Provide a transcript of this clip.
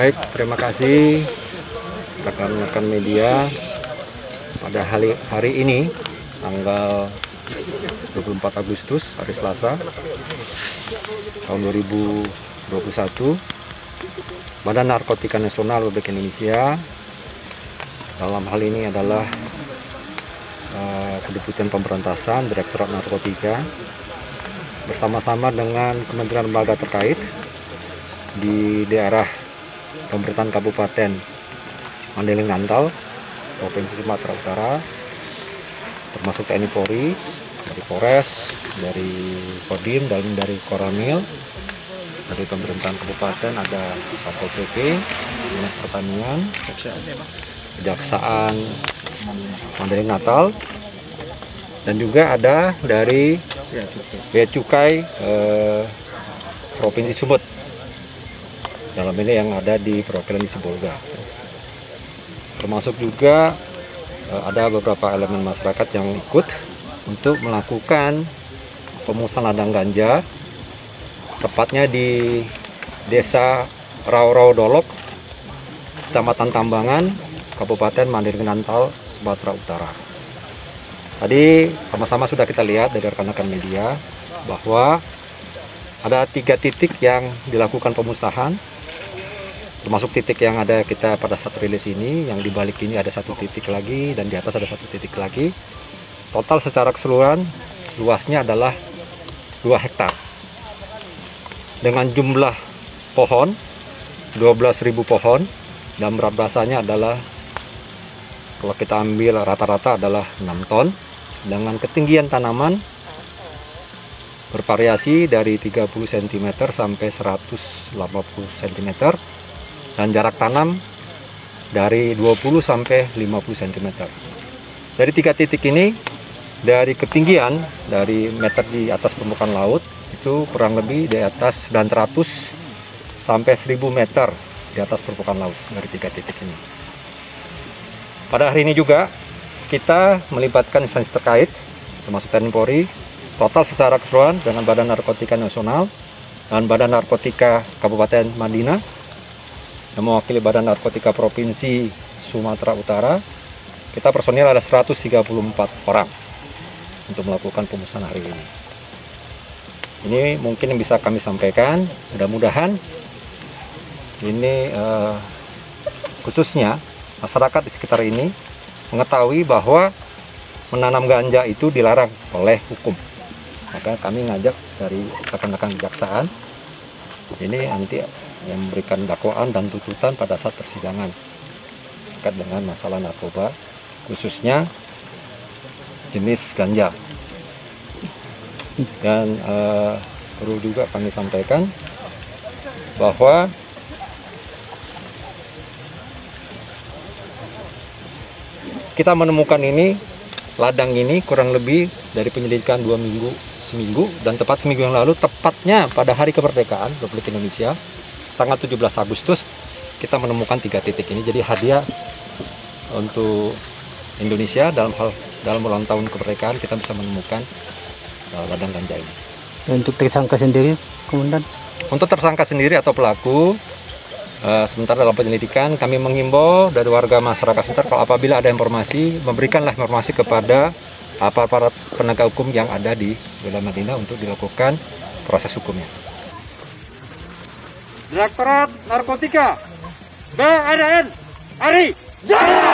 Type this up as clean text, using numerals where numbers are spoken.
Baik, terima kasih rekan-rekan media. Pada hari ini, tanggal 24 Agustus, hari Selasa, tahun 2021, Badan Narkotika Nasional Republik Indonesia, dalam hal ini adalah Kedeputian Pemberantasan, Direktorat Narkotika, bersama-sama dengan kementerian lembaga terkait di daerah pemerintahan Kabupaten Mandailing Nantal, Provinsi Sumatera Utara, termasuk TNI Polri, dari Polres, dari Kodim, dan dari Koramil, dari pemerintahan kabupaten ada Satpol PP, Dinas Pertanian, Kejaksaan Mandailing Natal, dan juga ada dari Bea Cukai Provinsi Sumut, dalam ini yang ada di perwakilan di Sibolga. Termasuk juga ada beberapa elemen masyarakat yang ikut untuk melakukan pemusnahan ladang ganja, tepatnya di Desa Rau Dolok, Kecamatan Tambangan, Kabupaten Mandailing Nantal, Sumatera Utara. Tadi sama-sama sudah kita lihat dari rekan-rekan media bahwa ada 3 titik yang dilakukan pemusnahan, termasuk titik yang ada kita pada saat rilis ini. Yang di balik ini ada 1 titik lagi, dan di atas ada 1 titik lagi. Total secara keseluruhan luasnya adalah 2 hektar dengan jumlah pohon 12.000 pohon, dan berat basahnya adalah, kalau kita ambil rata-rata adalah 6 ton, dengan ketinggian tanaman bervariasi dari 30 cm sampai 180 cm, dan jarak tanam dari 20 sampai 50 cm. Dari 3 titik ini, dari ketinggian dari meter di atas permukaan laut itu kurang lebih di atas 900 sampai 1000 meter di atas permukaan laut dari 3 titik ini. Pada hari ini juga kita melibatkan instansi terkait, termasuk TNI Polri, total secara keseluruhan dengan Badan Narkotika Nasional dan Badan Narkotika Kabupaten Madinah, yang mewakili Badan Narkotika Provinsi Sumatera Utara. Kita personil ada 134 orang untuk melakukan pemusnahan hari ini. Ini mungkin yang bisa kami sampaikan. Mudah-mudahan ini khususnya masyarakat di sekitar ini mengetahui bahwa menanam ganja itu dilarang oleh hukum. Maka kami ngajak dari rekan-rekan kejaksaan ini nanti yang memberikan dakwaan dan tuntutan pada saat persidangan terkait dengan masalah narkoba, khususnya jenis ganja. Dan perlu juga kami sampaikan bahwa kita menemukan ini, ladang ini kurang lebih dari penyelidikan 2 minggu, seminggu, dan tepat seminggu yang lalu, tepatnya pada hari kemerdekaan Republik Indonesia, tanggal 17 Agustus, kita menemukan 3 titik ini. Jadi hadiah untuk Indonesia dalam ulang tahun kemerdekaan, kita bisa menemukan ladang ganja ini. Untuk tersangka sendiri, Komandan? Untuk tersangka sendiri atau pelaku, sementara dalam penyelidikan kami menghimbau dari warga masyarakat sekitar, kalau apabila ada informasi, memberikanlah informasi kepada aparat penegak hukum yang ada di wilayah Madinah untuk dilakukan proses hukumnya. Direktorat Narkotika BNN Ari Jaya!